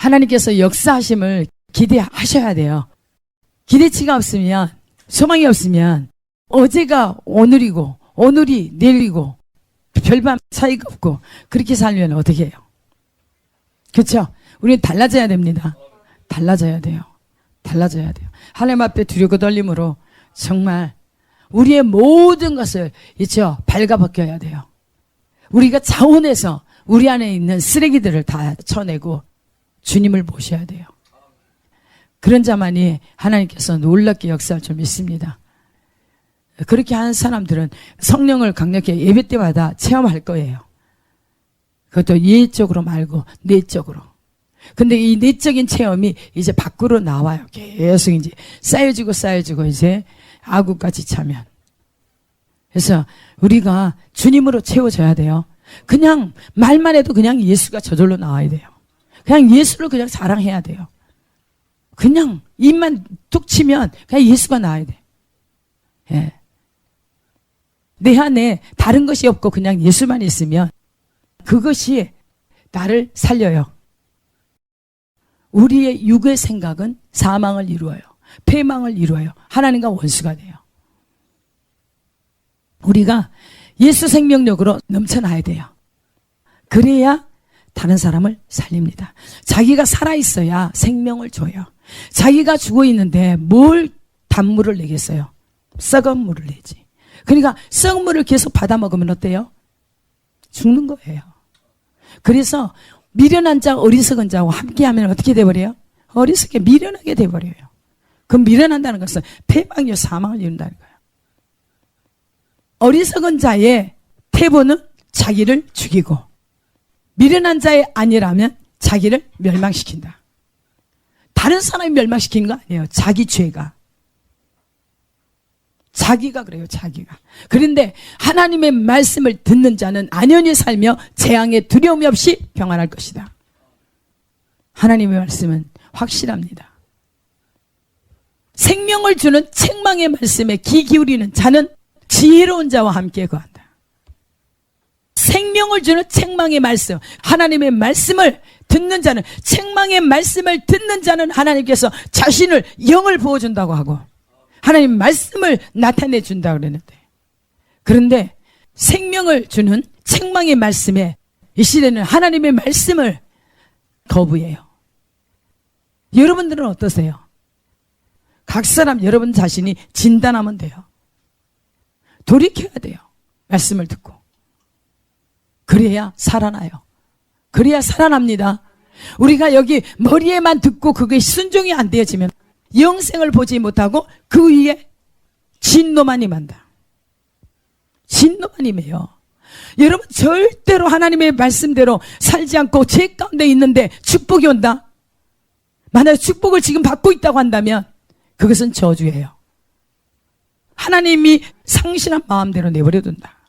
하나님께서 역사하심을 기대하셔야 돼요. 기대치가 없으면, 소망이 없으면 어제가 오늘이고 오늘이 내일이고 별반 차이가 없고 그렇게 살면 어떻게 해요? 그렇죠? 우리는 달라져야 됩니다. 달라져야 돼요. 달라져야 돼요. 하나님 앞에 두렵고 떨림으로 정말 우리의 모든 것을 있죠, 발가벗겨야 돼요. 우리가 자원해서 우리 안에 있는 쓰레기들을 다 쳐내고 주님을 모셔야 돼요. 그런 자만이 하나님께서 놀랍게 역사할 줄 믿습니다. 그렇게 하는 사람들은 성령을 강력히 예배 때마다 체험할 거예요. 그것도 예적으로 말고 내적으로. 근데 이 내적인 체험이 이제 밖으로 나와요. 계속 이제 쌓여지고 이제 아구까지 차면. 그래서 우리가 주님으로 채워져야 돼요. 그냥 말만 해도 그냥 예수가 저절로 나와야 돼요. 그냥 예수를 그냥 자랑해야 돼요. 그냥 입만 툭 치면 그냥 예수가 나와야 돼. 예. 내 안에 다른 것이 없고 그냥 예수만 있으면 그것이 나를 살려요. 우리의 육의 생각은 사망을 이루어요. 패망을 이루어요. 하나님과 원수가 돼요. 우리가 예수 생명력으로 넘쳐나야 돼요. 그래야 다른 사람을 살립니다. 자기가 살아있어야 생명을 줘요. 자기가 죽어 있는데 뭘 단물을 내겠어요? 썩은 물을 내지. 그러니까 썩은 물을 계속 받아 먹으면 어때요? 죽는 거예요. 그래서 미련한 자, 어리석은 자와 함께하면 어떻게 돼버려요? 어리석게 미련하게 돼버려요. 그 미련한다는 것은 패망이요 사망을 이룬다는 거예요. 어리석은 자의 태보는 자기를 죽이고 미련한 자의 아니라면 자기를 멸망시킨다. 다른 사람이 멸망시키는 거 아니에요. 자기 죄가. 자기가 그래요. 자기가. 그런데 하나님의 말씀을 듣는 자는 안연히 살며 재앙에 두려움이 없이 평안할 것이다. 하나님의 말씀은 확실합니다. 생명을 주는 책망의 말씀에 귀 기울이는 자는 지혜로운 자와 함께 거한다. 생명을 주는 책망의 말씀, 하나님의 말씀을 듣는 자는, 책망의 말씀을 듣는 자는 하나님께서 자신을 영을 부어준다고 하고 하나님 말씀을 나타내 준다고 그랬는데, 그런데 생명을 주는 책망의 말씀에 이 시대는 하나님의 말씀을 거부해요. 여러분들은 어떠세요? 각 사람 여러분 자신이 진단하면 돼요. 돌이켜야 돼요. 말씀을 듣고. 그래야 살아나요. 그래야 살아납니다. 우리가 여기 머리에만 듣고 그게 순종이 안 되어지면 영생을 보지 못하고 그 위에 진노만 임한다. 진노만 임해요. 여러분 절대로 하나님의 말씀대로 살지 않고 죄 가운데 있는데 축복이 온다. 만약 축복을 지금 받고 있다고 한다면 그것은 저주예요. 하나님이 상실한 마음대로 내버려둔다.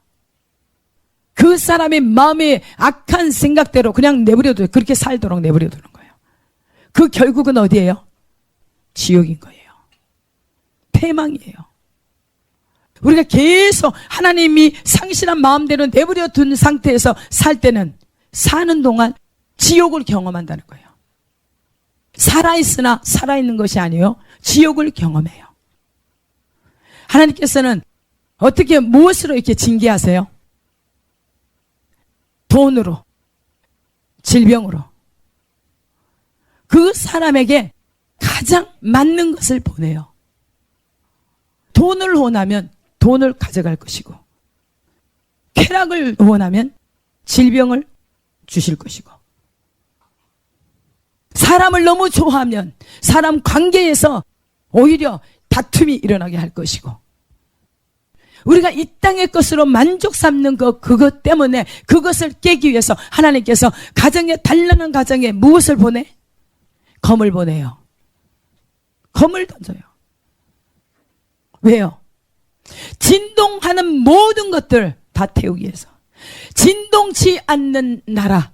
그 사람의 마음의 악한 생각대로 그냥 내버려둬요. 그렇게 살도록 내버려두는 거예요. 그 결국은 어디예요? 지옥인 거예요. 패망이에요. 우리가 계속 하나님이 상실한 마음대로 내버려둔 상태에서 살 때는 사는 동안 지옥을 경험한다는 거예요. 살아있으나 살아있는 것이 아니에요. 지옥을 경험해요. 하나님께서는 어떻게 무엇으로 이렇게 징계하세요? 돈으로, 질병으로. 그 사람에게 가장 맞는 것을 보내요. 돈을 원하면 돈을 가져갈 것이고, 쾌락을 원하면 질병을 주실 것이고, 사람을 너무 좋아하면 사람 관계에서 오히려 다툼이 일어나게 할 것이고, 우리가 이 땅의 것으로 만족 삼는 그것 때문에 그것을 깨기 위해서 하나님께서 가정에, 단란한 가정에 무엇을 보내? 검을 보내요. 검을 던져요. 왜요? 진동하는 모든 것들 다 태우기 위해서. 진동치 않는 나라,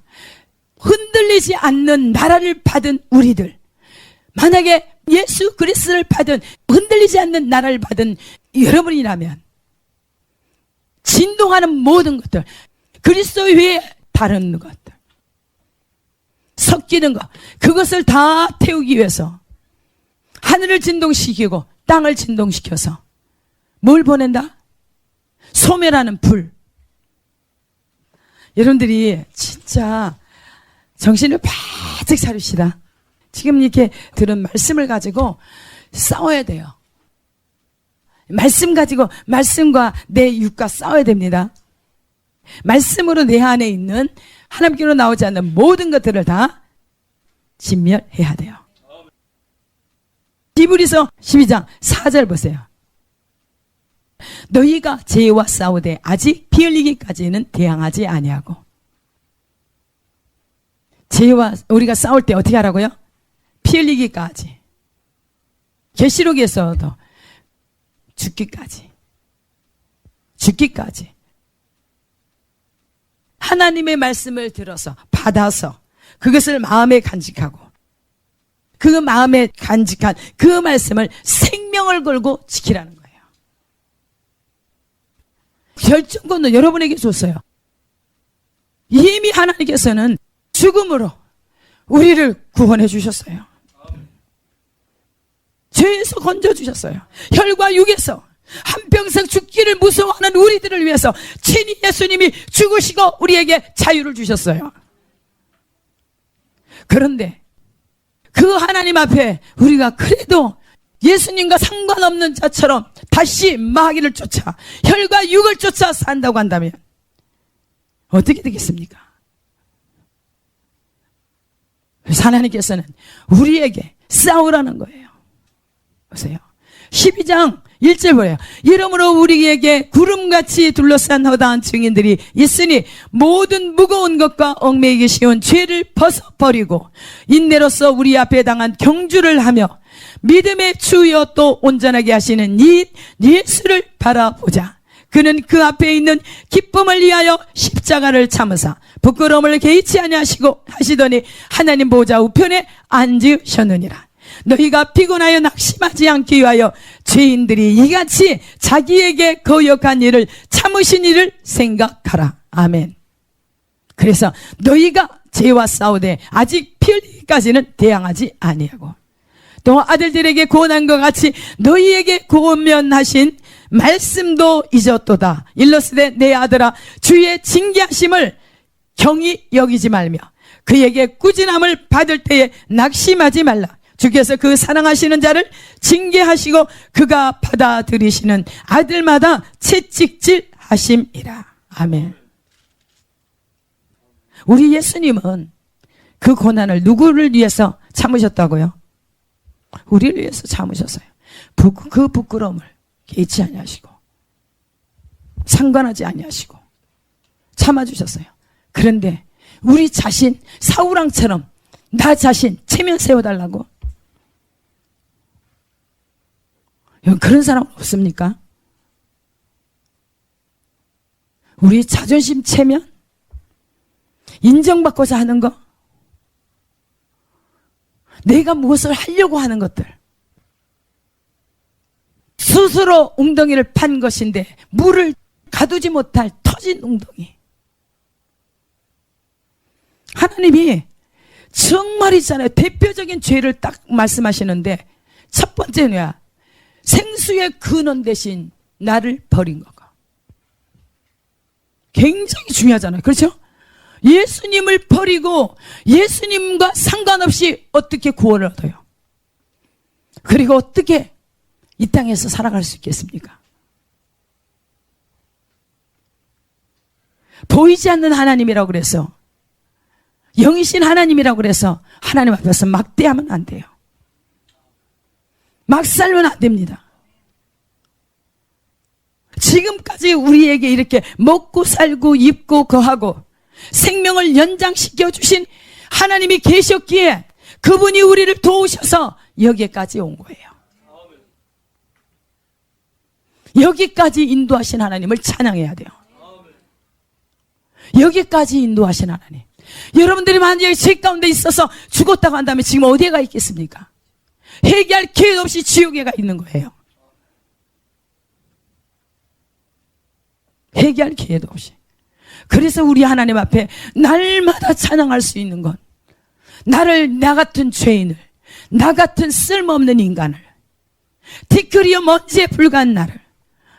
흔들리지 않는 나라를 받은 우리들, 만약에 예수 그리스도를 받은, 흔들리지 않는 나라를 받은 여러분이라면 진동하는 모든 것들, 그리스도 외에 다른 것들, 섞이는 것, 그것을 다 태우기 위해서 하늘을 진동시키고 땅을 진동시켜서 뭘 보낸다? 소멸하는 불. 여러분들이 진짜 정신을 바짝 차립시다. 지금 이렇게 들은 말씀을 가지고 싸워야 돼요. 말씀 가지고, 말씀과 내 육과 싸워야 됩니다. 말씀으로 내 안에 있는 하나님께로 나오지 않는 모든 것들을 다 진멸해야 돼요. 히브리서 12장 4절 보세요. 너희가 죄와 싸우되 아직 피 흘리기까지는 대항하지 아니하고. 죄와 우리가 싸울 때 어떻게 하라고요? 피 흘리기까지. 계시록에서도 죽기까지. 죽기까지. 하나님의 말씀을 들어서 받아서 그것을 마음에 간직하고 그 마음에 간직한 그 말씀을 생명을 걸고 지키라는 거예요. 결정권도 여러분에게 줬어요. 이미 하나님께서는 죽음으로 우리를 구원해 주셨어요. 죄에서 건져 주셨어요. 혈과 육에서 한평생 죽기를 무서워하는 우리들을 위해서 친히 예수님이 죽으시고 우리에게 자유를 주셨어요. 그런데 그 하나님 앞에 우리가 그래도 예수님과 상관없는 자처럼 다시 마귀를 쫓아 혈과 육을 쫓아 산다고 한다면 어떻게 되겠습니까? 그래서 하나님께서는 우리에게 싸우라는 거예요. 보세요. 12장 1절 보래요. 이러므로 우리에게 구름같이 둘러싼 허다한 증인들이 있으니 모든 무거운 것과 얽매이기 쉬운 죄를 벗어버리고 인내로서 우리 앞에 당한 경주를 하며 믿음의 주여 또 온전하게 하시는 이 예수를 바라보자. 그는 그 앞에 있는 기쁨을 위하여 십자가를 참으사 부끄러움을 개의치 아니하시고 하시더니 하나님 보좌 우편에 앉으셨느니라. 너희가 피곤하여 낙심하지 않기 위하여 죄인들이 이같이 자기에게 거역한 일을 참으신 일을 생각하라. 아멘. 그래서 너희가 죄와 싸우되 아직 피 흘리기까지는 대항하지 아니하고 또 아들들에게 구원한 것 같이 너희에게 구원하신 말씀도 잊었도다. 일러스되 내 아들아 주의 징계하심을 경히 여기지 말며 그에게 꾸진함을 받을 때에 낙심하지 말라. 주께서 그 사랑하시는 자를 징계하시고 그가 받아들이시는 아들마다 채찍질 하심이라. 아멘. 우리 예수님은 그 고난을 누구를 위해서 참으셨다고요? 우리를 위해서 참으셨어요. 그 부끄러움을 개의치 아니하시고 상관하지 아니하시고 참아주셨어요. 그런데 우리 자신 사울왕처럼 나 자신 체면 세워달라고? 그런 사람 없습니까? 우리 자존심 체면? 인정받고자 하는 거? 내가 무엇을 하려고 하는 것들? 스스로 웅덩이를 판 것인데 물을 가두지 못할 터진 웅덩이. 하나님이 정말 있잖아요. 대표적인 죄를 딱 말씀하시는데 첫 번째는 뭐야? 생수의 근원 대신 나를 버린 거가 굉장히 중요하잖아요. 그렇죠? 예수님을 버리고 예수님과 상관없이 어떻게 구원을 얻어요? 그리고 어떻게 이 땅에서 살아갈 수 있겠습니까? 보이지 않는 하나님이라고 그래서 영이신 하나님이라고 그래서 하나님 앞에서 막대하면 안 돼요. 막 살면 안 됩니다. 지금까지 우리에게 이렇게 먹고 살고 입고 거하고 생명을 연장시켜 주신 하나님이 계셨기에 그분이 우리를 도우셔서 여기까지 온 거예요. 여기까지 인도하신 하나님을 찬양해야 돼요. 여기까지 인도하신 하나님. 여러분들이 만약에 죄 가운데 있어서 죽었다고 한다면 지금 어디에 가 있겠습니까? 회개할 기회도 없이 지옥에 가 있는 거예요. 회개할 기회도 없이. 그래서 우리 하나님 앞에 날마다 찬양할 수 있는 건 나 같은 죄인을, 나 같은 쓸모없는 인간을, 티끌이여 먼지에 불과한 나를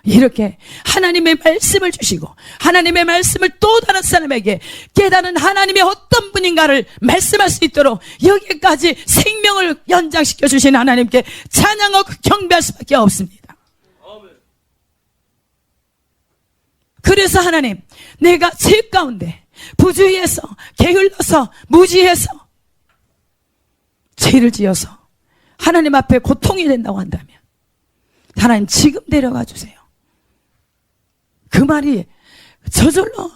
이렇게 하나님의 말씀을 주시고 하나님의 말씀을 또 다른 사람에게 깨달은 하나님의 어떤 분인가를 말씀할 수 있도록 여기까지 생명을 연장시켜 주신 하나님께 찬양하고 경배할 수밖에 없습니다. 그래서 하나님, 내가 죄 가운데 부주의해서 게을러서 무지해서 죄를 지어서 하나님 앞에 고통이 된다고 한다면 하나님 지금 데려가 주세요. 그 말이 저절로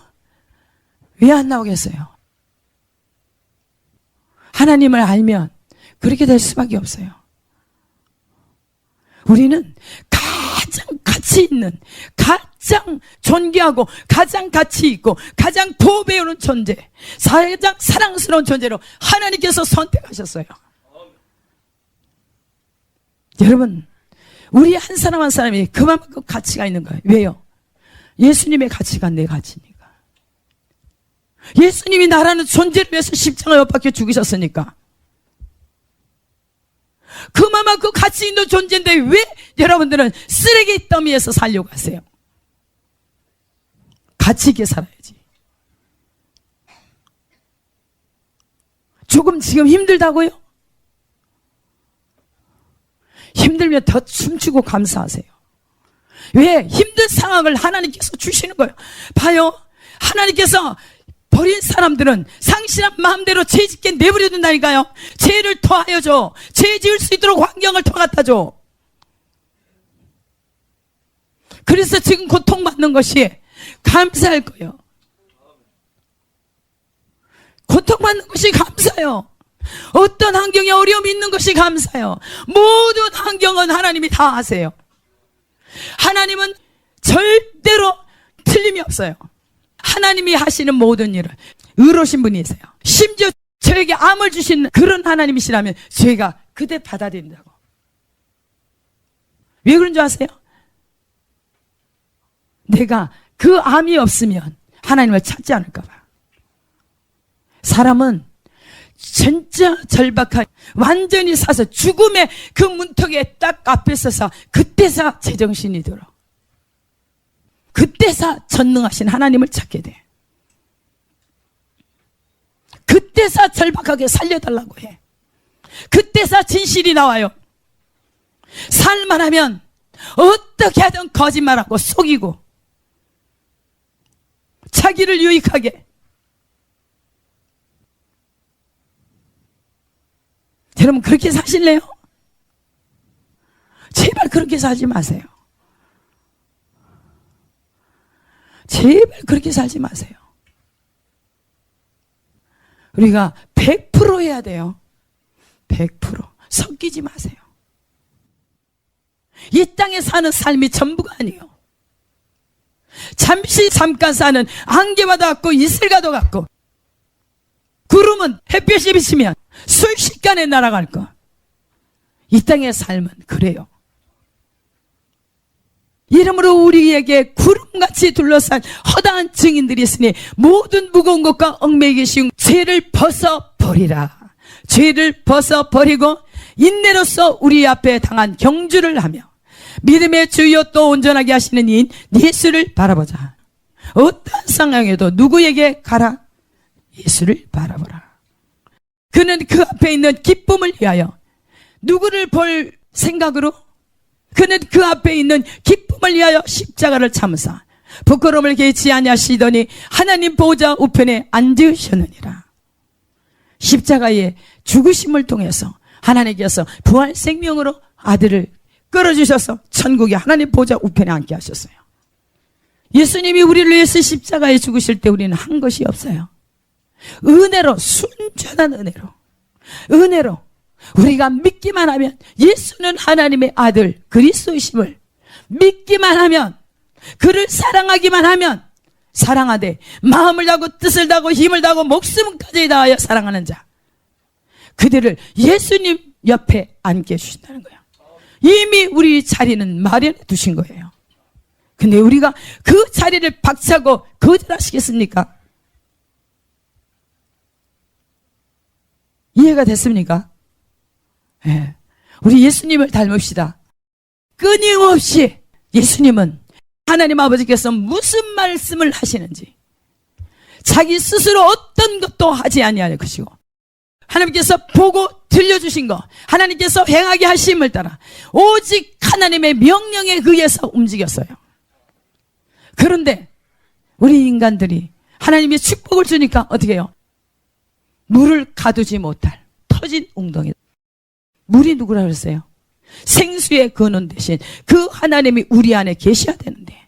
왜 안 나오겠어요? 하나님을 알면 그렇게 될 수밖에 없어요. 우리는 가장 가치 있는, 가장 존귀하고 가장 가치 있고 가장 보배우는 존재, 가장 사랑스러운 존재로 하나님께서 선택하셨어요. 여러분, 우리 한 사람 한 사람이 그만큼 가치가 있는 거예요. 왜요? 예수님의 가치가 내 가치니까. 예수님이 나라는 존재를 위해서 십자가에 못 박혀 죽으셨으니까. 그만큼 가치 있는 존재인데 왜 여러분들은 쓰레기 더미에서 살려고 하세요? 가치 있게 살아야지. 조금 지금 힘들다고요? 힘들면 더 춤추고 감사하세요. 왜? 힘든 상황을 하나님께서 주시는 거예요. 봐요. 하나님께서 버린 사람들은 상실한 마음대로 죄 짓게 내버려 둔다니까요. 죄를 더하여 줘. 죄 지을 수 있도록 환경을 더 갖다 줘. 그래서 지금 고통받는 것이 감사할 거예요. 고통받는 것이 감사해요. 어떤 환경에 어려움이 있는 것이 감사해요. 모든 환경은 하나님이 다 아세요. 하나님은 절대로 틀림이 없어요. 하나님이 하시는 모든 일을 의로우신 분이세요. 심지어 저에게 암을 주신 그런 하나님이시라면 저희가 그대 받아들인다고. 왜 그런 줄 아세요? 내가 그 암이 없으면 하나님을 찾지 않을까 봐. 사람은 진짜 절박한, 완전히 사서 죽음의 그 문턱에 딱 앞에 서서 그때서 제정신이 들어. 그때서 전능하신 하나님을 찾게 돼. 그때서 절박하게 살려달라고 해. 그때서 진실이 나와요. 살만 하면 어떻게 하든 거짓말하고 속이고 자기를 유익하게. 여러분 그렇게 사실래요? 제발 그렇게 살지 마세요. 제발 그렇게 살지 마세요. 우리가 100% 해야 돼요. 100% 섞이지 마세요. 이 땅에 사는 삶이 전부가 아니에요. 잠깐 사는 안개와도 같고 이슬과도 같고 구름은 햇볕이 비치면 순식간에 날아갈 거. 이 땅의 삶은 그래요. 이러므로 우리에게 구름같이 둘러싼 허다한 증인들이 있으니 모든 무거운 것과 얽매이기 쉬운 죄를 벗어버리라. 죄를 벗어버리고 인내로서 우리 앞에 당한 경주를 하며 믿음의 주여 또 온전하게 하시는 이인 예수를 바라보자. 어떤 상황에도 누구에게 가라? 예수를 바라보라. 그는 그 앞에 있는 기쁨을 위하여 누구를 볼 생각으로? 그는 그 앞에 있는 기쁨을 위하여 십자가를 참으사 부끄러움을 개치 아니하시더니 하나님 보좌 우편에 앉으셨느니라. 십자가의 죽으심을 통해서 하나님께서 부활 생명으로 아들을 끌어주셔서 천국의 하나님 보좌 우편에 앉게 하셨어요. 예수님이 우리를 위해서 십자가에 죽으실 때 우리는 한 것이 없어요. 은혜로, 순전한 은혜로 우리가 믿기만 하면, 예수는 하나님의 아들 그리스도이심을 믿기만 하면, 그를 사랑하기만 하면, 사랑하되 마음을 다하고 뜻을 다하고 힘을 다하고 목숨까지 다하여 사랑하는 자, 그들을 예수님 옆에 앉게 해주신다는 거예요. 이미 우리 자리는 마련해 두신 거예요. 근데 우리가 그 자리를 박차고 거절하시겠습니까? 이해가 됐습니까? 예. 우리 예수님을 닮읍시다. 끊임없이 예수님은 하나님 아버지께서 무슨 말씀을 하시는지 자기 스스로 어떤 것도 하지 아니할 것이고 하나님께서 보고 들려주신 것, 하나님께서 행하게 하심을 따라 오직 하나님의 명령에 의해서 움직였어요. 그런데 우리 인간들이 하나님의 축복을 주니까 어떻게 해요? 물을 가두지 못할 터진 웅덩이. 물이 누구라 그랬어요? 생수의 근원 대신 그 하나님이 우리 안에 계셔야 되는데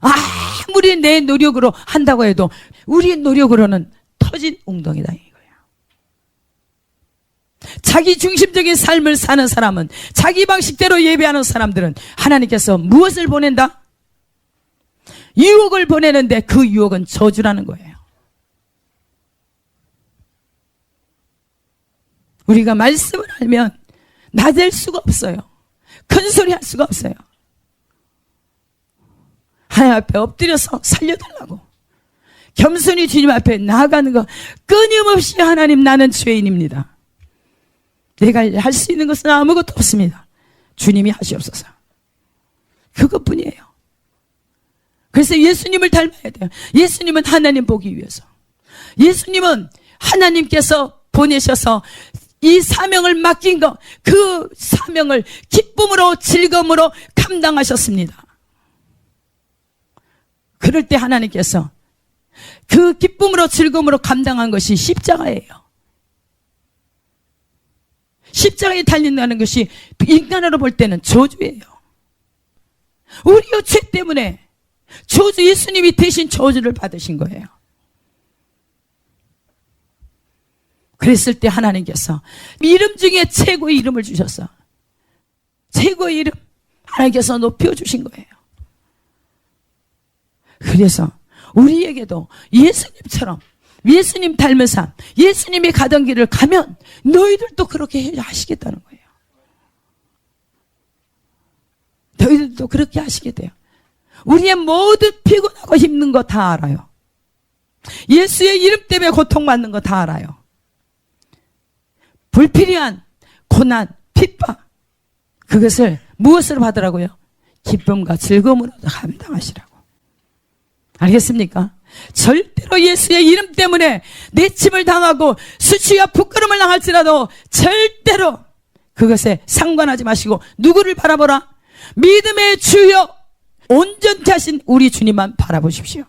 아무리 내 노력으로 한다고 해도 우리 노력으로는 터진 웅덩이다 이거야. 자기 중심적인 삶을 사는 사람은, 자기 방식대로 예배하는 사람들은 하나님께서 무엇을 보낸다? 유혹을 보내는데 그 유혹은 저주라는 거예요. 우리가 말씀을 알면 나댈 수가 없어요. 큰 소리 할 수가 없어요. 하나님 앞에 엎드려서 살려달라고 겸손히 주님 앞에 나아가는 거, 끊임없이 하나님 나는 죄인입니다. 내가 할 수 있는 것은 아무것도 없습니다. 주님이 하시옵소서. 그것뿐이에요. 그래서 예수님을 닮아야 돼요. 예수님은 하나님 보기 위해서. 예수님은 하나님께서 보내셔서 이 사명을 맡긴 거, 그 사명을 기쁨으로 즐거움으로 감당하셨습니다. 그럴 때 하나님께서 그 기쁨으로 즐거움으로 감당한 것이 십자가예요. 십자가에 달린다는 것이 인간으로 볼 때는 저주예요. 우리의 죄 때문에 저주, 예수님이 대신 저주를 받으신 거예요. 그랬을 때 하나님께서 이름 중에 최고의 이름을 주셨어. 최고의 이름 하나님께서 높여주신 거예요. 그래서 우리에게도 예수님처럼 예수님 닮은 삶, 예수님이 가던 길을 가면 너희들도 그렇게 하시겠다는 거예요. 너희들도 그렇게 하시게 돼요. 우리의 모든 피곤하고 힘든 거 다 알아요. 예수의 이름 때문에 고통받는 거 다 알아요. 불필요한 고난, 핍박, 그것을 무엇으로 받으라고요? 기쁨과 즐거움으로 감당하시라고. 알겠습니까? 절대로 예수의 이름 때문에 내침을 당하고 수치와 부끄러움을 당할지라도 절대로 그것에 상관하지 마시고 누구를 바라보라? 믿음의 주여 온전케 하신 우리 주님만 바라보십시오.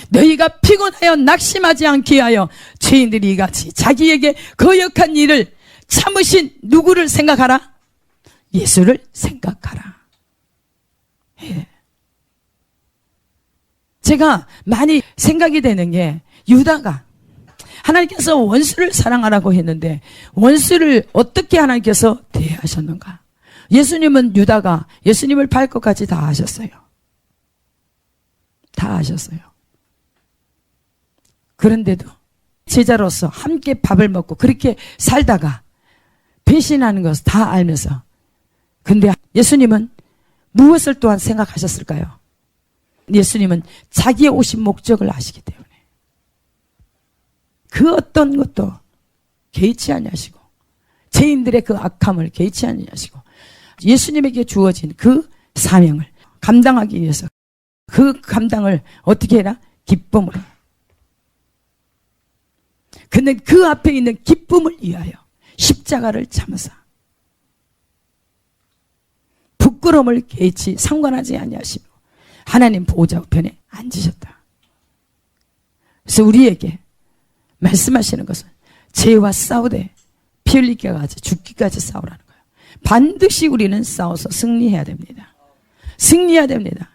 너희가 피곤하여 낙심하지 않게 하여 죄인들이 이같이 자기에게 거역한 일을 참으신 누구를 생각하라? 예수를 생각하라. 예. 제가 많이 생각이 되는 게 유다가 하나님께서 원수를 사랑하라고 했는데 원수를 어떻게 하나님께서 대하셨는가? 예수님은 유다가 예수님을 팔 것까지 다 하셨어요. 다 하셨어요. 그런데도 제자로서 함께 밥을 먹고 그렇게 살다가 배신하는 것을 다 알면서 근데 예수님은 무엇을 또한 생각하셨을까요? 예수님은 자기의 오신 목적을 아시기 때문에 그 어떤 것도 개의치 아니하시고 죄인들의 그 악함을 개의치 아니하시고 예수님에게 주어진 그 사명을 감당하기 위해서 그 감당을 어떻게 해라? 기쁨으로. 근데 그 앞에 있는 기쁨을 위하여 십자가를 참으사 부끄러움을 개의치 상관하지 아니하시고 하나님 보호자 우편에 앉으셨다. 그래서 우리에게 말씀하시는 것은 죄와 싸우되 피 흘리기까지 죽기까지 싸우라는 거예요. 반드시 우리는 싸워서 승리해야 됩니다. 승리해야 됩니다.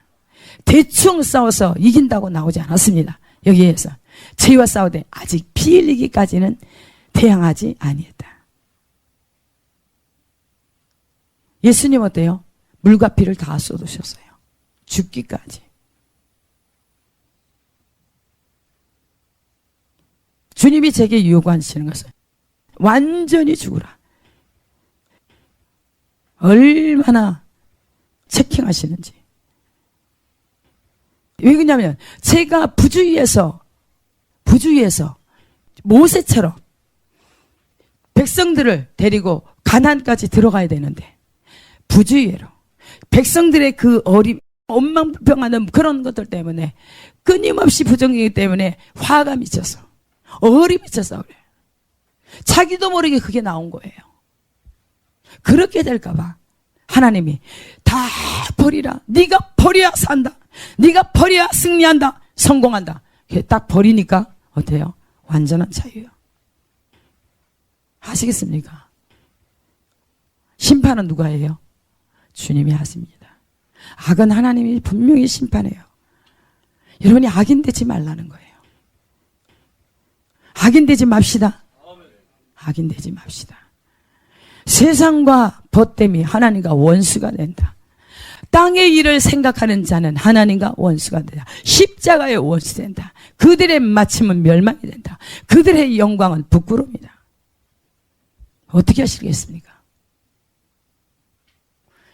대충 싸워서 이긴다고 나오지 않았습니다. 여기에서 죄와 싸우되 아직 피 흘리기까지는 대항하지 아니했다. 예수님 어때요? 물과 피를 다 쏟으셨어요. 죽기까지. 주님이 제게 요구하시는 것은 완전히 죽으라. 얼마나 체킹하시는지. 왜 그러냐면 제가 부주의해서 부주의해서 모세처럼 백성들을 데리고 가나안까지 들어가야 되는데 부주의로 백성들의 그 어림, 엉망불평하는 그런 것들 때문에 끊임없이 부정이기 때문에 화가 미쳐서 얼이 미쳐서 그래. 자기도 모르게 그게 나온 거예요. 그렇게 될까봐 하나님이 다 버리라. 네가 버려야 산다. 네가 버려야 승리한다. 성공한다. 딱 버리니까 어때요? 완전한 자유예요. 아시겠습니까? 심판은 누가 해요? 주님이 하십니다. 악은 하나님이 분명히 심판해요. 여러분이 악인 되지 말라는 거예요. 악인 되지 맙시다. 악인 되지 맙시다. 세상과 벗됨이 하나님과 원수가 된다. 땅의 일을 생각하는 자는 하나님과 원수가 된다. 십자가의 원수 된다. 그들의 마침은 멸망이 된다. 그들의 영광은 부끄러움이다. 어떻게 하시겠습니까?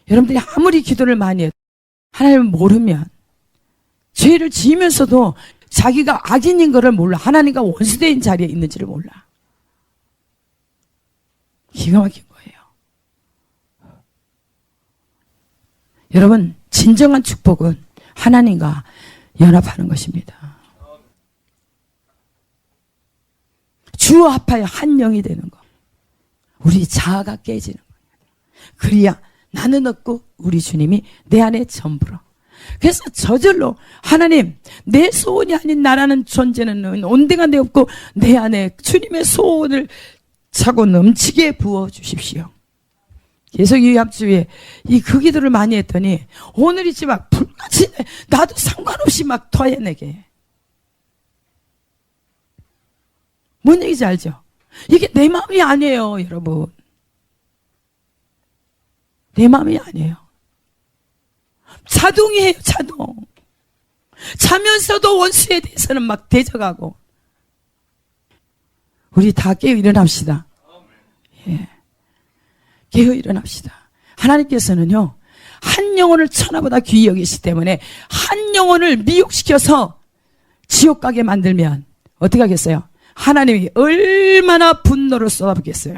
여러분들이 아무리 기도를 많이 해도 하나님을 모르면 죄를 지으면서도 자기가 악인인 것을 몰라. 하나님과 원수된 자리에 있는지를 몰라. 기가 막힌 거예요. 여러분, 진정한 축복은 하나님과 연합하는 것입니다. 주와 합하여 한 영이 되는 것. 우리 자아가 깨지는 거예요. 그래야 나는 없고 우리 주님이 내 안에 전부로. 그래서 저절로 하나님, 내 소원이 아닌 나라는 존재는 온데가 내 없고 내 안에 주님의 소원을 차고 넘치게 부어주십시오. 계속 이 앞주에 그 기도를 많이 했더니 오늘이지 막 불같이 나도 상관없이 막 토해내게. 뭔 얘기인지 알죠? 이게 내 마음이 아니에요, 여러분. 내 마음이 아니에요. 자동이에요, 자동. 자면서도 원수에 대해서는 막 대적하고. 우리 다 깨어 일어납시다. 예. 깨어 일어납시다. 하나님께서는요, 한 영혼을 천하보다 귀히 여기시기 때문에 한 영혼을 미혹시켜서 지옥 가게 만들면 어떻게 하겠어요? 하나님이 얼마나 분노를 쏟아붓겠어요?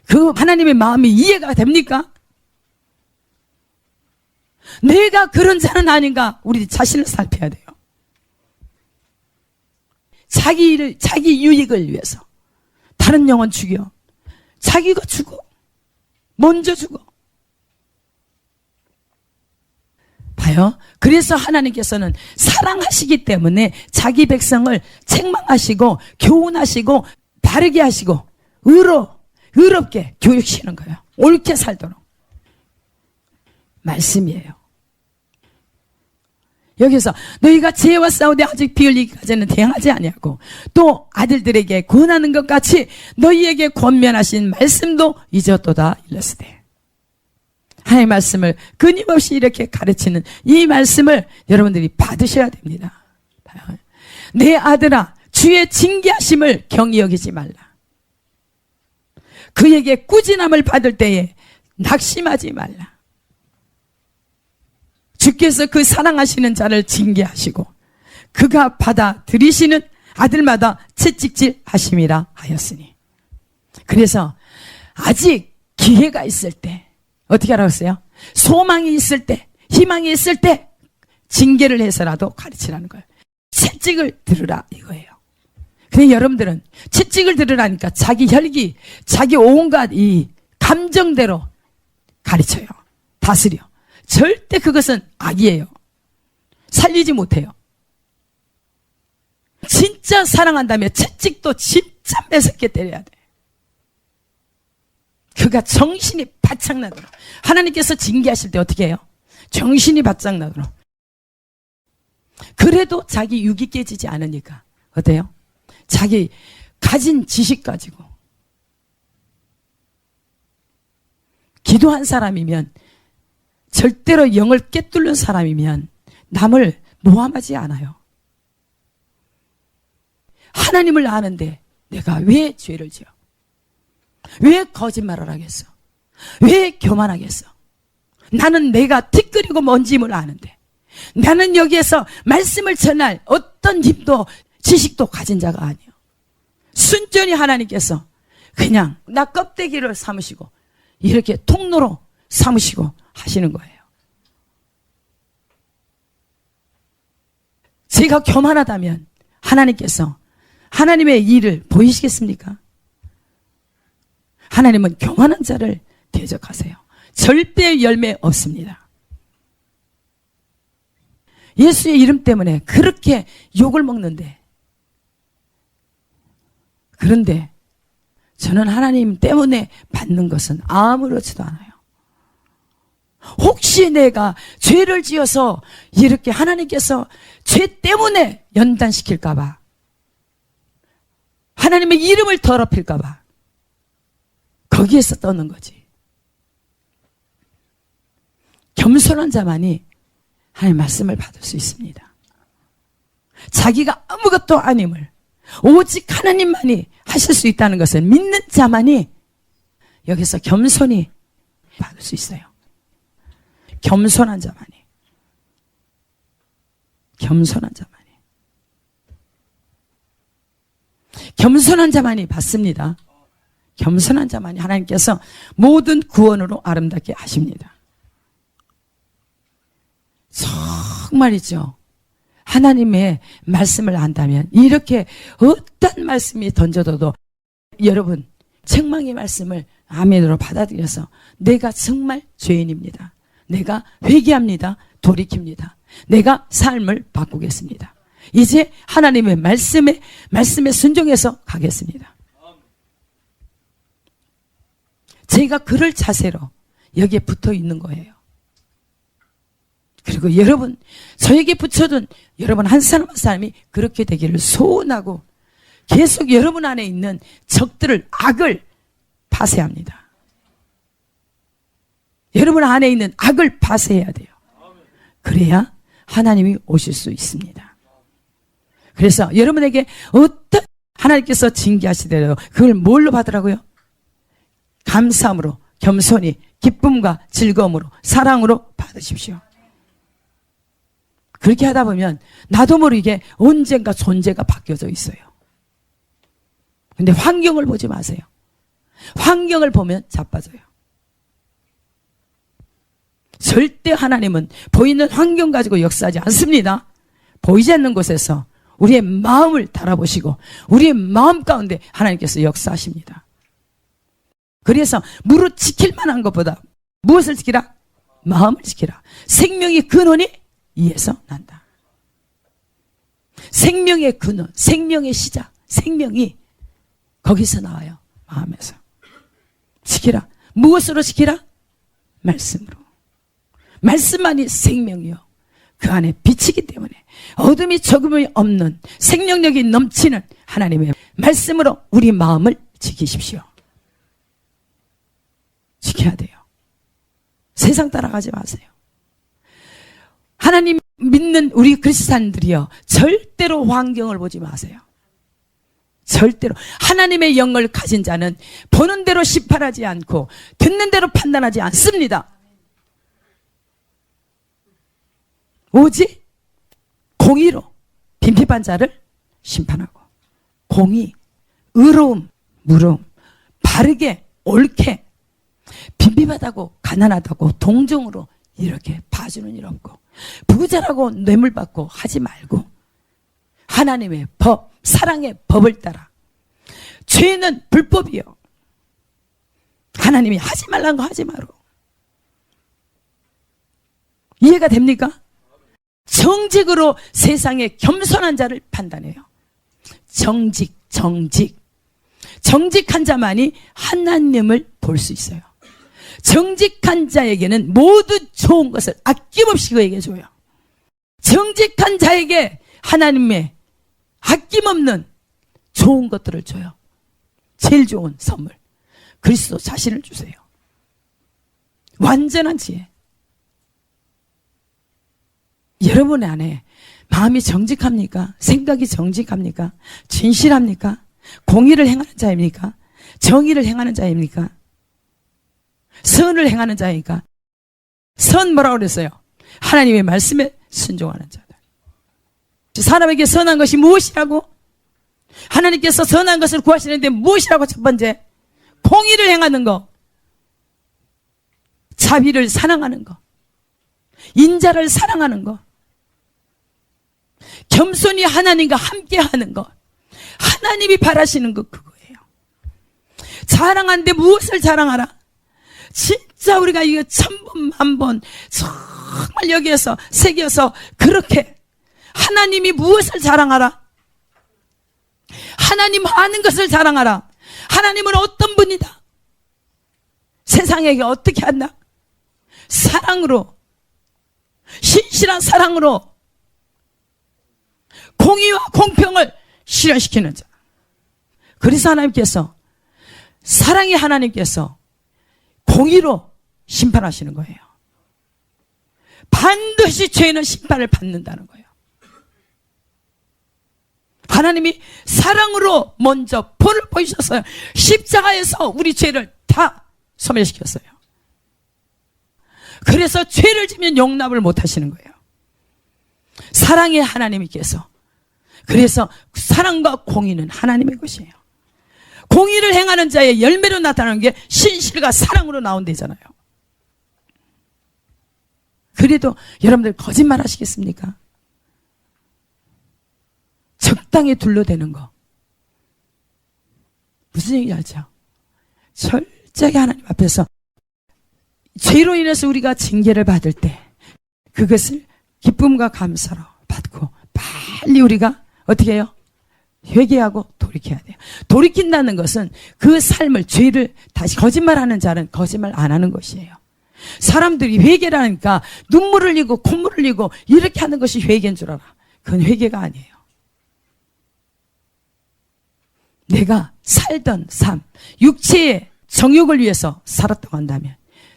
그 하나님의 마음이 이해가 됩니까? 내가 그런 자는 아닌가? 우리 자신을 살펴야 돼요. 자기 유익을 위해서 다른 영혼 죽여. 자기가 죽어. 먼저 죽어. 봐요. 그래서 하나님께서는 사랑하시기 때문에 자기 백성을 책망하시고 교훈하시고 바르게 하시고 의롭게 교육시키는 거예요. 옳게 살도록. 말씀이에요. 여기서 너희가 죄와 싸우되 아직 비 흘리기까지는 대항하지 아니하고 또 아들들에게 권하는 것 같이 너희에게 권면하신 말씀도 잊었도다 일렀으되. 하나님의 말씀을 끊임없이 이렇게 가르치는 이 말씀을 여러분들이 받으셔야 됩니다. 내 아들아, 주의 징계하심을 경히 여기지 말라. 그에게 꾸지람을 받을 때에 낙심하지 말라. 주께서 그 사랑하시는 자를 징계하시고 그가 받아들이시는 아들마다 채찍질 하심이라 하였으니. 그래서 아직 기회가 있을 때 어떻게 하라고 했어요? 소망이 있을 때, 희망이 있을 때 징계를 해서라도 가르치라는 거예요. 채찍을 들으라 이거예요. 근데 여러분들은 채찍을 들으라니까 자기 혈기, 자기 온갖 이 감정대로 가르쳐요. 다스려. 절대 그것은 악이에요. 살리지 못해요. 진짜 사랑한다면 채찍도 진짜 매섭게 때려야 돼. 그가 정신이 바짝 나도록. 하나님께서 징계하실 때 어떻게 해요? 정신이 바짝 나도록. 그래도 자기 육이 깨지지 않으니까 어때요? 자기 가진 지식 가지고 기도한 사람이면, 절대로 영을 꿰뚫는 사람이면 남을 모함하지 않아요. 하나님을 아는데 내가 왜 죄를 지어? 왜 거짓말을 하겠어? 왜 교만하겠어? 나는 내가 티끌이고 먼지임을 아는데, 나는 여기에서 말씀을 전할 어떤 힘도 지식도 가진 자가 아니요. 순전히 하나님께서 그냥 나 껍데기를 삼으시고 이렇게 통로로 삼으시고 하시는 거예요. 제가 교만하다면 하나님께서 하나님의 일을 보이시겠습니까? 하나님은 교만한 자를 대적하세요. 절대 열매 없습니다. 예수의 이름 때문에 그렇게 욕을 먹는데, 그런데 저는 하나님 때문에 받는 것은 아무렇지도 않아요. 혹시 내가 죄를 지어서 이렇게 하나님께서 죄 때문에 연단시킬까봐, 하나님의 이름을 더럽힐까봐 거기에서 떠는 거지. 겸손한 자만이 하나님의 말씀을 받을 수 있습니다. 자기가 아무것도 아님을 오직 하나님만이 하실 수 있다는 것을 믿는 자만이 여기서 겸손히 받을 수 있어요. 겸손한 자만이. 겸손한 자만이. 겸손한 자만이 받습니다. 겸손한 자만이 하나님께서 모든 구원으로 아름답게 하십니다. 정말이죠. 하나님의 말씀을 안다면 이렇게 어떤 말씀이 던져도 여러분 책망의 말씀을 아멘으로 받아들여서 내가 정말 죄인입니다. 내가 회개합니다. 돌이킵니다. 내가 삶을 바꾸겠습니다. 이제 하나님의 말씀에 순종해서 가겠습니다. 제가 그럴 자세로 여기에 붙어 있는 거예요. 그리고 여러분, 저에게 붙여둔 여러분 한 사람 한 사람이 그렇게 되기를 소원하고 계속 여러분 안에 있는 적들을, 악을 파쇄합니다. 여러분 안에 있는 악을 파쇄해야 돼요. 그래야 하나님이 오실 수 있습니다. 그래서 여러분에게 어떤 하나님께서 징계하시더라도 그걸 뭘로 받으라고요? 감사함으로, 겸손히, 기쁨과 즐거움으로, 사랑으로 받으십시오. 그렇게 하다 보면 나도 모르게 언젠가 존재가 바뀌어져 있어요. 근데 환경을 보지 마세요. 환경을 보면 자빠져요. 절대 하나님은 보이는 환경 가지고 역사하지 않습니다. 보이지 않는 곳에서 우리의 마음을 달아보시고 우리의 마음 가운데 하나님께서 역사하십니다. 그래서 무릇 지킬 만한 것보다 무엇을 지키라? 마음을 지키라. 생명의 근원이 이에서 난다. 생명의 근원, 생명의 시작, 생명이 거기서 나와요. 마음에서. 지키라. 무엇으로 지키라? 말씀으로. 말씀만이 생명이요. 그 안에 빛이기 때문에 어둠이 조금이 없는 생명력이 넘치는 하나님의 말씀으로 우리 마음을 지키십시오. 지켜야 돼요. 세상 따라가지 마세요. 하나님 믿는 우리 그리스도인들이요, 절대로 환경을 보지 마세요. 절대로. 하나님의 영을 가진 자는 보는 대로 심판하지 않고 듣는 대로 판단하지 않습니다. 오직 공의로 빈핍한 자를 심판하고, 공의, 의로움, 무로움, 바르게, 옳게, 빈핍하다고 가난하다고 동정으로 이렇게 봐주는 일 없고, 부자라고 뇌물 받고 하지 말고 하나님의 법, 사랑의 법을 따라. 죄는 불법이요. 하나님이 하지 말라는 거 하지 마라. 이해가 됩니까? 정직으로 세상의 겸손한 자를 판단해요. 정직한 자만이 하나님을 볼 수 있어요. 정직한 자에게는 모든 좋은 것을 아낌없이 그에게 줘요. 정직한 자에게 하나님의 아낌없는 좋은 것들을 줘요. 제일 좋은 선물, 그리스도 자신을 주세요. 완전한 지혜. 여러분 안에 마음이 정직합니까? 생각이 정직합니까? 진실합니까? 공의를 행하는 자입니까? 정의를 행하는 자입니까? 선을 행하는 자입니까? 선 뭐라고 그랬어요? 하나님의 말씀에 순종하는 자들. 사람에게 선한 것이 무엇이라고? 하나님께서 선한 것을 구하시는데 무엇이라고? 첫 번째, 공의를 행하는 거, 자비를 사랑하는 거, 인자를 사랑하는 거, 겸손히 하나님과 함께하는 거, 하나님이 바라시는 것, 그거예요. 자랑하는데 무엇을 자랑하라? 진짜 우리가 이거 1000번, 1000번 정말 여기에서 새겨서 그렇게 하나님이 무엇을 자랑하라? 하나님 하는 것을 자랑하라. 하나님은 어떤 분이다? 세상에게 어떻게 한다? 사랑으로, 신실한 사랑으로 공의와 공평을 실현시키는 자. 그래서 하나님께서, 사랑의 하나님께서 공의로 심판하시는 거예요. 반드시 죄는 심판을 받는다는 거예요. 하나님이 사랑으로 먼저 본을 보이셨어요. 십자가에서 우리 죄를 다 소멸시켰어요. 그래서 죄를 지면 용납을 못 하시는 거예요. 사랑의 하나님께서. 그래서 사랑과 공의는 하나님의 것이에요. 공의를 행하는 자의 열매로 나타나는 게 신실과 사랑으로 나온대잖아요. 그래도 여러분들 거짓말 하시겠습니까? 적당히 둘러대는 거. 무슨 얘기인지 알죠? 철저하게 하나님 앞에서 죄로 인해서 우리가 징계를 받을 때 그것을 기쁨과 감사로 받고 빨리 우리가 어떻게 해요? 회개하고 돌이켜야 돼요. 돌이킨다는 것은 그 삶을, 죄를 다시, 거짓말하는 자는 거짓말 안 하는 것이에요. 사람들이 회개를 하니까 눈물을 흘리고 콧물을 흘리고 이렇게 하는 것이 회개인 줄 알아. 그건 회개가 아니에요. 내가 살던 삶, 육체의 정욕을 위해서 살았다고 한다면,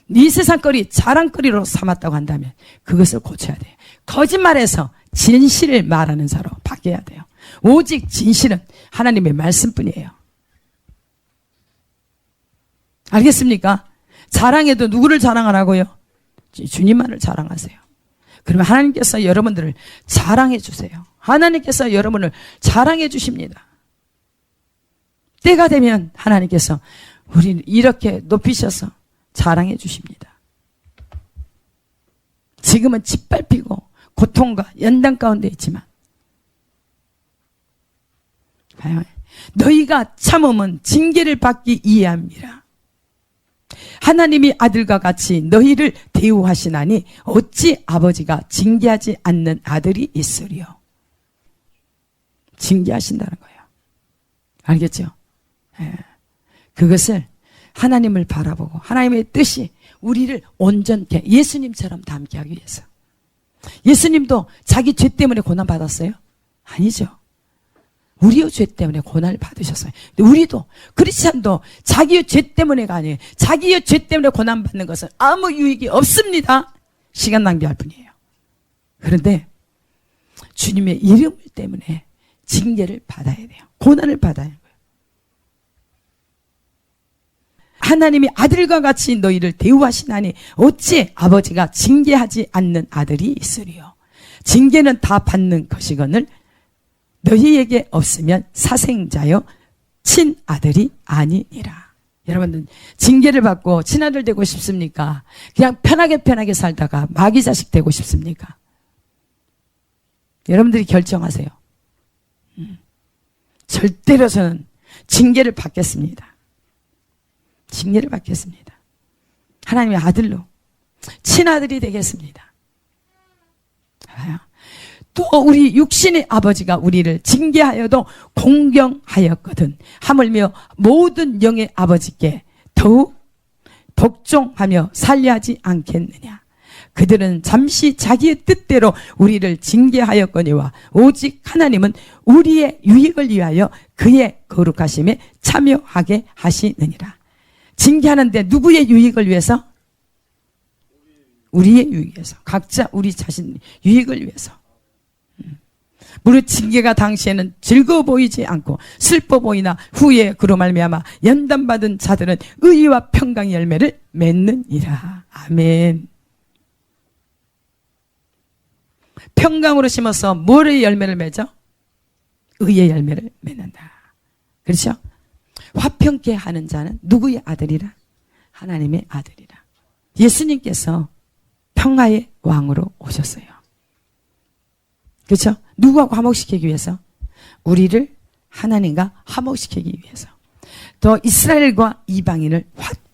이 세상거리 자랑거리로 삼았다고 한다면 그것을 고쳐야 돼요. 거짓말해서 진실을 말하는 자로 바뀌어야 돼요. 오직 진실은 하나님의 말씀뿐이에요. 알겠습니까? 자랑해도 누구를 자랑하라고요? 주님만을 자랑하세요. 그러면 하나님께서 여러분들을 자랑해 주세요. 하나님께서 여러분을 자랑해 주십니다. 때가 되면 하나님께서 우리를 이렇게 높이셔서 자랑해 주십니다. 지금은 짓밟히고 고통과 연단 가운데 있지만 너희가 참음은 징계를 받기 이해함이라. 하나님이 아들과 같이 너희를 대우하시나니 어찌 아버지가 징계하지 않는 아들이 있으리요. 징계하신다는 거예요. 알겠죠? 그것을 하나님을 바라보고 하나님의 뜻이 우리를 온전케, 예수님처럼 닮게 하기 위해서. 예수님도 자기 죄 때문에 고난받았어요? 아니죠. 우리의 죄 때문에 고난을 받으셨어요. 근데 우리도, 크리스찬도 자기의 죄 때문에가 아니에요. 자기의 죄 때문에 고난받는 것은 아무 유익이 없습니다. 시간 낭비할 뿐이에요. 그런데 주님의 이름 때문에 징계를 받아야 돼요. 고난을 받아야 해요. 하나님이 아들과 같이 너희를 대우하시나니 어찌 아버지가 징계하지 않는 아들이 있으리요. 징계는 다 받는 것이거늘 너희에게 없으면 사생자여 친아들이 아니니라. 여러분들 징계를 받고 친아들 되고 싶습니까? 그냥 편하게 살다가 마귀 자식 되고 싶습니까? 여러분들이 결정하세요. 절대로 저는 징계를 받겠습니다. 징계를 받겠습니다. 하나님의 아들로 친아들이 되겠습니다. 또 우리 육신의 아버지가 우리를 징계하여도 공경하였거든 하물며 모든 영의 아버지께 더욱 복종하며 살려하지 않겠느냐. 그들은 잠시 자기의 뜻대로 우리를 징계하였거니와 오직 하나님은 우리의 유익을 위하여 그의 거룩하심에 참여하게 하시느니라. 징계하는데 누구의 유익을 위해서? 우리의 유익에서. 각자 우리 자신 유익을 위해서. 무릇 징계가 당시에는 즐거워 보이지 않고 슬퍼 보이나 후에 그로 말미암아 연단받은 자들은 의와 평강의 열매를 맺느니라. 아멘. 평강으로 심어서 뭐의 열매를 맺어? 의의 열매를 맺는다. 그렇죠? 화평케 하는 자는 누구의 아들이라? 하나님의 아들이라. 예수님께서 평화의 왕으로 오셨어요. 그렇죠? 누구하고 화목시키기 위해서? 우리를 하나님과 화목시키기 위해서. 또 이스라엘과 이방인을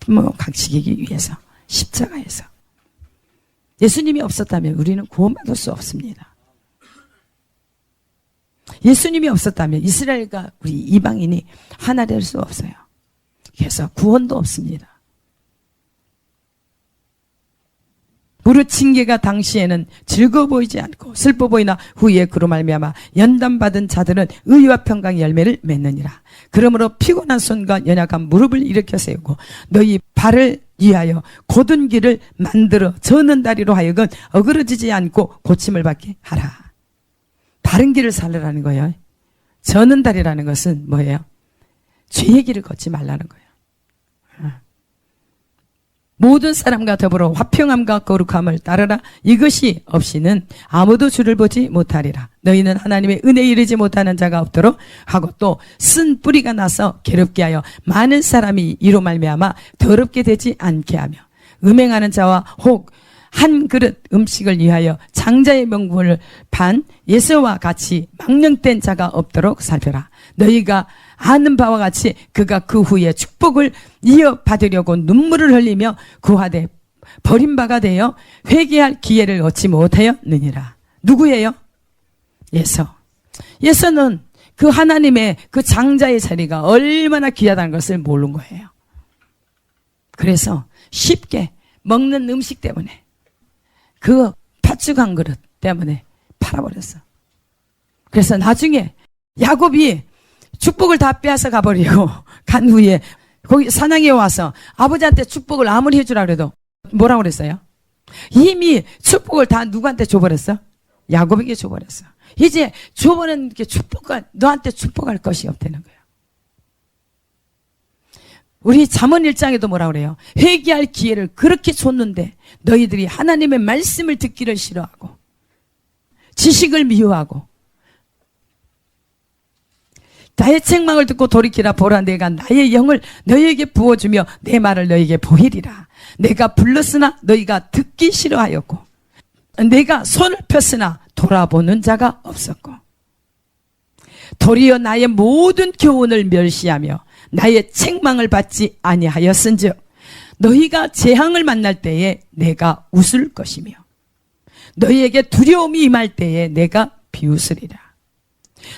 화목시키기 위해서. 십자가에서. 예수님이 없었다면 우리는 구원받을 수 없습니다. 예수님이 없었다면 이스라엘과 우리 이방인이 하나 될 수 없어요. 그래서 구원도 없습니다. 무릇 징계가 당시에는 즐거워 보이지 않고 슬퍼 보이나 후에 그로 말미암아 연단받은 자들은 의와 평강의 열매를 맺느니라. 그러므로 피곤한 손과 연약한 무릎을 일으켜 세우고 너희 발을 위하여 곧은 길을 만들어 저는 다리로 하여금 어그러지지 않고 고침을 받게 하라. 바른 길을 살으라는 거예요. 저는 다리라는 것은 뭐예요? 죄의 길을 걷지 말라는 거예요. 모든 사람과 더불어 화평함과 거룩함을 따르라. 이것이 없이는 아무도 주를 보지 못하리라. 너희는 하나님의 은혜에 이르지 못하는 자가 없도록 하고 또 쓴 뿌리가 나서 괴롭게 하여 많은 사람이 이로 말미암아 더럽게 되지 않게 하며 음행하는 자와 혹 한 그릇 음식을 위하여 장자의 명분을 반 예수와 같이 망령된 자가 없도록 살펴라. 너희가 아는 바와 같이 그가 그 후에 축복을 이어받으려고 눈물을 흘리며 구하되 버림바가 되어 회개할 기회를 얻지 못하였느니라. 누구예요? 예수. 예수는 그 하나님의 그 장자의 자리가 얼마나 귀하다는 것을 모르는 거예요. 그래서 쉽게 먹는 음식 때문에 그 팥죽 한 그릇 때문에 팔아버렸어. 그래서 나중에 야곱이 축복을 다 빼앗아 가버리고 간 후에 거기 사냥에 와서 아버지한테 축복을 아무리 해주라 그래도 뭐라고 그랬어요? 이미 축복을 다 누구한테 줘버렸어? 야곱에게 줘버렸어. 이제 줘버린 게 축복을 너한테 축복할 것이 없다는 거예요. 우리 잠언 1장에도 뭐라고 그래요? 회개할 기회를 그렇게 줬는데 너희들이 하나님의 말씀을 듣기를 싫어하고 지식을 미워하고 나의 책망을 듣고 돌이키라. 보라 내가 나의 영을 너희에게 부어주며 내 말을 너희에게 보이리라. 내가 불렀으나 너희가 듣기 싫어하였고 내가 손을 폈으나 돌아보는 자가 없었고 도리어 나의 모든 교훈을 멸시하며 나의 책망을 받지 아니하였은즉 너희가 재앙을 만날 때에 내가 웃을 것이며 너희에게 두려움이 임할 때에 내가 비웃으리라.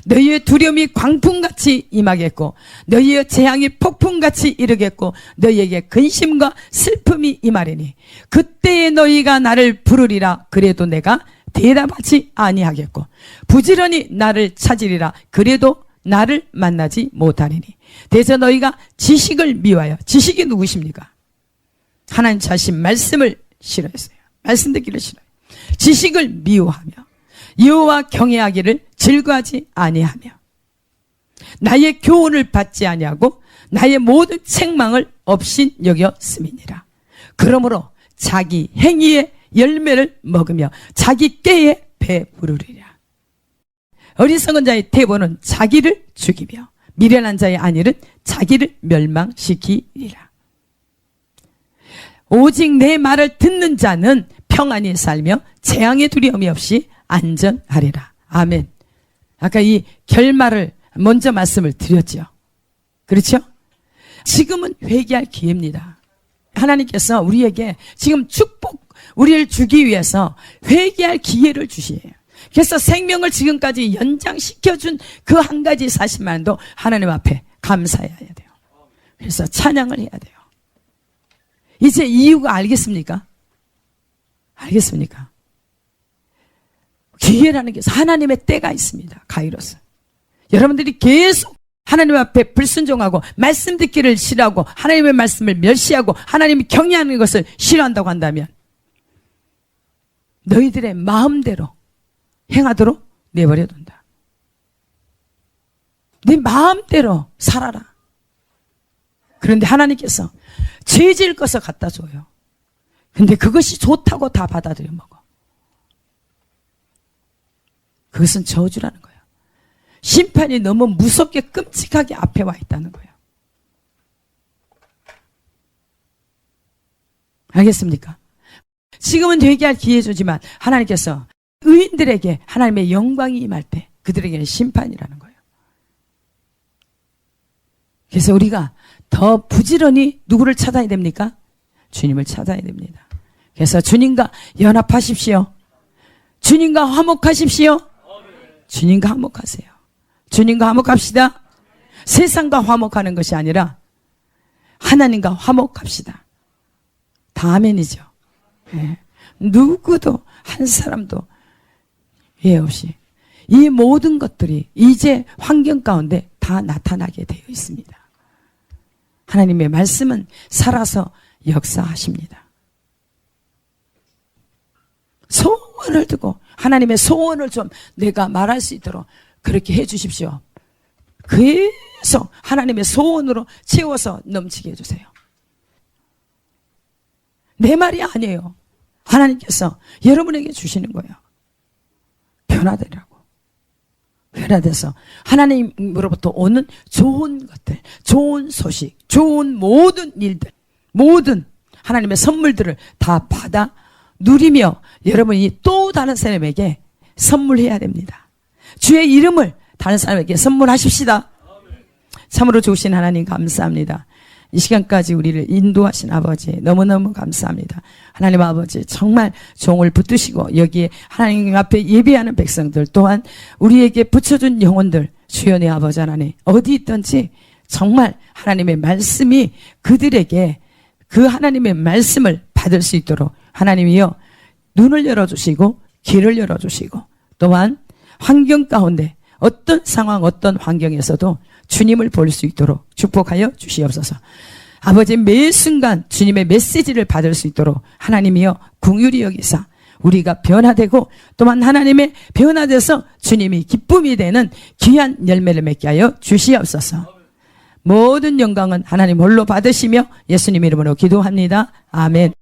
너희의 두려움이 광풍같이 임하겠고 너희의 재앙이 폭풍같이 이르겠고 너희에게 근심과 슬픔이 임하리니 그때에 너희가 나를 부르리라. 그래도 내가 대답하지 아니하겠고 부지런히 나를 찾으리라. 그래도 나를 만나지 못하리니 대저 너희가 지식을 미워하여 지식이 누구십니까? 하나님 자신 말씀을 싫어했어요. 말씀 듣기를 싫어해요. 지식을 미워하며 여호와 경외하기를 즐거워하지 아니하며 나의 교훈을 받지 아니하고 나의 모든 책망을 없인 여겼음이니라. 그러므로 자기 행위의 열매를 먹으며 자기 꾀에 배부르리라. 어리석은 자의 태보는 자기를 죽이며 미련한 자의 안일은 자기를 멸망시키리라. 오직 내 말을 듣는 자는 평안히 살며 재앙의 두려움이 없이 안전하리라. 아멘. 아까 이 결말을 먼저 말씀을 드렸죠. 그렇죠? 지금은 회개할 기회입니다. 하나님께서 우리에게 지금 축복 우리를 주기 위해서 회개할 기회를 주시에요. 그래서 생명을 지금까지 연장시켜준 그 한 가지 사실만도 하나님 앞에 감사해야 돼요. 그래서 찬양을 해야 돼요. 이제 이유가 알겠습니까? 알겠습니까? 기회라는 게 하나님의 때가 있습니다. 가이로스. 여러분들이 계속 하나님 앞에 불순종하고 말씀 듣기를 싫어하고 하나님의 말씀을 멸시하고 하나님이 경외하는 것을 싫어한다고 한다면 너희들의 마음대로 행하도록 내버려둔다. 네 마음대로 살아라. 그런데 하나님께서 죄 지을 것을 갖다 줘요. 근데 그것이 좋다고 다 받아들여 먹어. 그것은 저주라는 거예요. 심판이 너무 무섭게 끔찍하게 앞에 와 있다는 거예요. 알겠습니까? 지금은 회개할 기회 주지만 하나님께서 의인들에게 하나님의 영광이 임할 때 그들에게는 심판이라는 거예요. 그래서 우리가 더 부지런히 누구를 찾아야 됩니까? 주님을 찾아야 됩니다. 그래서 주님과 연합하십시오. 주님과 화목하십시오. 주님과 화목하세요. 주님과 화목합시다. 세상과 화목하는 것이 아니라 하나님과 화목합시다. 다 아멘이죠. 네. 누구도 한 사람도 예 없이 이 모든 것들이 이제 환경 가운데 다 나타나게 되어 있습니다. 하나님의 말씀은 살아서 역사하십니다. 소원을 두고 하나님의 소원을 좀 내가 말할 수 있도록 그렇게 해 주십시오. 계속 하나님의 소원으로 채워서 넘치게 해주세요. 내 말이 아니에요. 하나님께서 여러분에게 주시는 거예요. 변화되라고. 변화돼서 하나님으로부터 오는 좋은 것들, 좋은 소식, 좋은 모든 일들, 모든 하나님의 선물들을 다 받아 누리며 여러분이 또 다른 사람에게 선물해야 됩니다. 주의 이름을 다른 사람에게 선물하십시다. 참으로 좋으신 하나님 감사합니다. 이 시간까지 우리를 인도하신 아버지 너무너무 감사합니다. 하나님 아버지 정말 종을 붙드시고 여기에 하나님 앞에 예배하는 백성들 또한 우리에게 붙여준 영혼들 주여 내 아버지 하나님 어디 있든지 정말 하나님의 말씀이 그들에게 그 하나님의 말씀을 받을 수 있도록 하나님이여 눈을 열어주시고 귀를 열어주시고 또한 환경 가운데 어떤 상황 어떤 환경에서도 주님을 볼 수 있도록 축복하여 주시옵소서. 아버지 매 순간 주님의 메시지를 받을 수 있도록 하나님이여 긍휼히 여기사 우리가 변화되고 또한 하나님의 변화돼서 주님이 기쁨이 되는 귀한 열매를 맺게 하여 주시옵소서. 모든 영광은 하나님 홀로 받으시며 예수님 이름으로 기도합니다. 아멘.